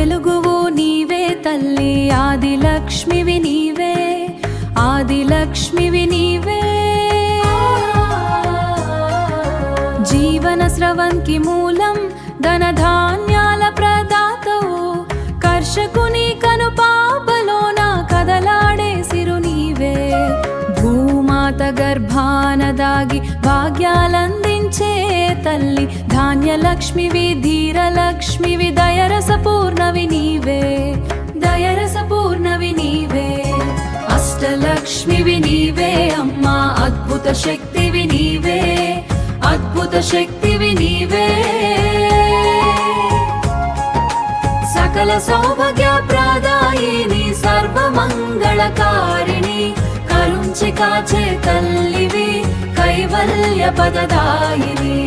వెలుగువు నీవే తల్లి, ఆదిలక్ష్మివి నీవే, ఆదిలక్ష్మివి నీవే. జీవన స్రవంకి మూలం, ధనధాన్యాల ప్రదాతవు, కర్షకుని కను పాపలోన కదలాడే సిరు నీవే. భూమాత గర్భాన దాగి భాగ్యాలందించే తల్లి, ధాన్యలక్ష్మివి, ధీరలక్ష్మివి, దయరసపూర్ణవి నీవే, దయరసపూర్ణవి నీవే. అష్టలక్ష్మివి నీవే అమ్మా, అద్భుత శక్తివి నీవే, అద్భుత శక్తివి నీవే. సకల సౌభాగ్య ప్రదాయిని, సర్వమంగళకారిణి, కరుంచి కాచే తల్లివి, కైవల్య పదదాయిని.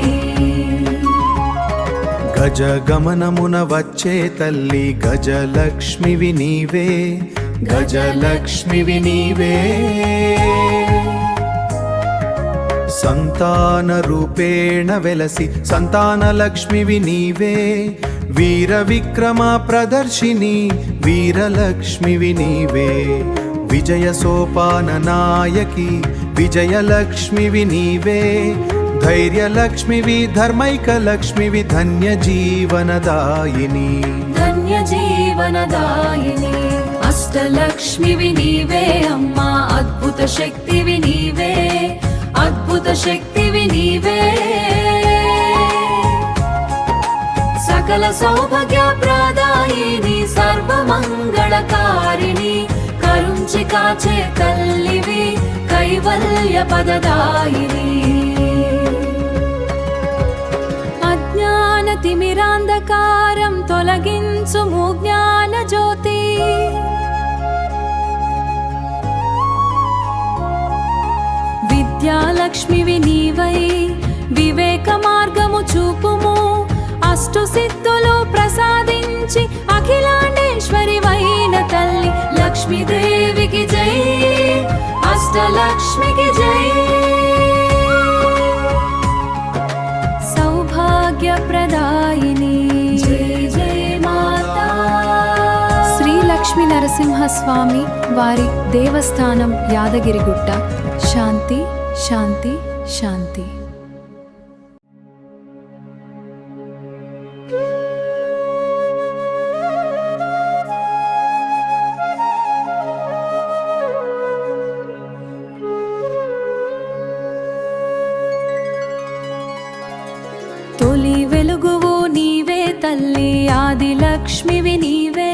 గజగమనమున వచ్చే తల్లి, గజలక్ష్మివి నీవే, గజలక్ష్మివి నీవే. సంతాన రూపేణ వెలసి సంతానలక్ష్మివి నీవే, వీర విక్రమ ప్రదర్శిని, వీరలక్ష్మివి నీవే. విజయ సోపాన నాయకి, విజయలక్ష్మివి నీవే, ధైర్యలక్ష్మివి, ధర్మైకలక్ష్మివి, ధన్య జీవనదాయిని, ధన్య జీవనదాయిని. అష్టలక్ష్మివి నీవే అమ్మా, అద్భుత శక్తివి నీవే, అద్భుత శక్తివి నీవే. సకల సౌభాగ్య ప్రదాయిని, సర్వమంగళకారిణి, కరుంచి కాచే తల్లివి, కైవల్య పదదాయిని. అజ్ఞాన తిమిరాంధకారం తొలగించుము జ్ఞాన జ్యోతి, విద్యాలక్ష్మివి నీవై, వివేక మార్గము చూపుము, అష్టు సిద్ధులు ప్రసాదించి అఖిలాండేశ్వరి వైన తల్లి, లక్ష్మీదేవికి జై, అష్టలక్ష్మికి జై. సౌభాగ్య ప్రదాయిని, జై జై మాతా. శ్రీ లక్ష్మీ నరసింహస్వామి వారి దేవస్థానం, యాదగిరిగుట్ట. శాంతి శాంతి శాంతి. తొలి వెలుగువు నీవే తల్లి, ఆదిలక్ష్మివి నీవే,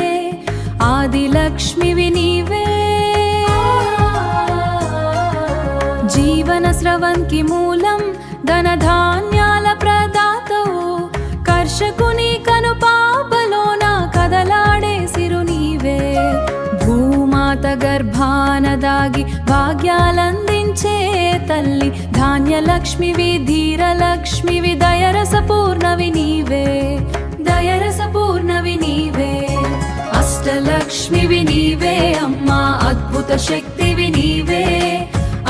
ఆదిలక్ష్మివి నీవే. జీవన స్రవంకి మూలం, ధనధాన్యాల ప్రదాతవు, కర్షకుని కను పాపలోన కదలాడే సిరు నీవే. భూమాత గర్భాన దాగి భాగ్యాలందించే తల్లి, ధాన్యలక్ష్మివి, ధీరలక్ష్మివి, దయరసపూర్ణవి నీవే, దయరసపూర్ణవి నీవే. అష్టలక్ష్మివి నీవే అమ్మా, అద్భుత శక్తివి నీవే,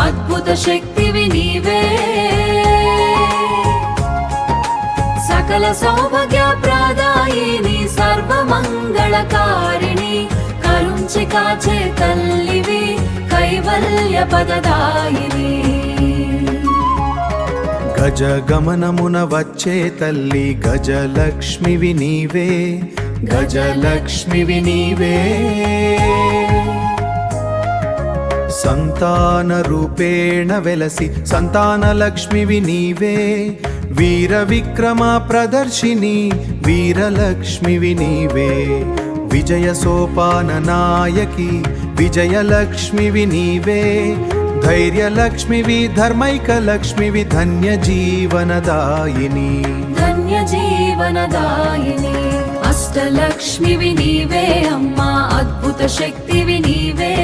అద్భుత శక్తివి నీవే. సకల సౌభాగ్య ప్రదాయిని, సర్వమంగళకారిణి, కరుంచి కాచే తల్లివి, కైవల్య పదదాయిని. గజగమనమున వచ్చే తల్లి, గజలక్ష్మివి నీవే, గజలక్ష్మివి నీవే. సంతాన రూపేణ వెలసి సంతానలక్ష్మివి నీవే, వీర విక్రమ ప్రదర్శిని, వీరలక్ష్మివి నీవే. విజయ సోపాన నాయకి, విజయలక్ష్మివి నీవే, ధైర్యలక్ష్మివి, ధర్మైకలక్ష్మివి, ధన్య జీవనదాయిని, ధన్య జీవనదాయిని. అష్టలక్ష్మివి నీవే అమ్మా, అద్భుత శక్తివి నీవే,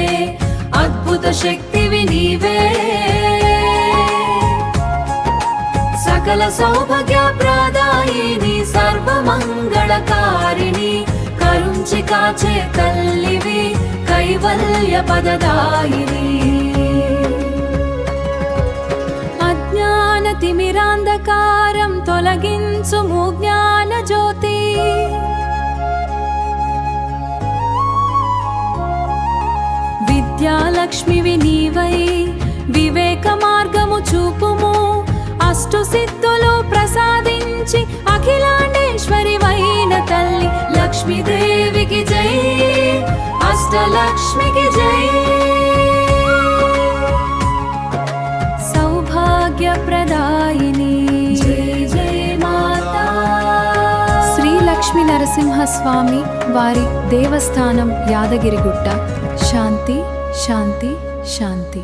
అద్భుత శక్తివి నీవే. సకల సౌభాగ్య ప్రదాయిని, సర్వమంగళకారిణి, కరుంచి కాచే తల్లివి, కైవల్య పదదాయిని. అజ్ఞాన తిమిరాంధకారం తొలగించుము జ్ఞాన జ్యోతి, లక్ష్మివి నీవై వివేక మార్గము చూపుము అష్టు సిద్ధులు ప్రసాదించి అఖిలాండేశ్వరి వైన తల్లి లక్ష్మీదేవికి జై అష్టలక్ష్మికి జై సౌభాగ్యప్రదాయిని జై జై మాతా శ్రీ లక్ష్మీ నరసింహస్వామి వారి దేవస్థానం యాదగిరిగుట్ట శాంతి శాంతి శాంతి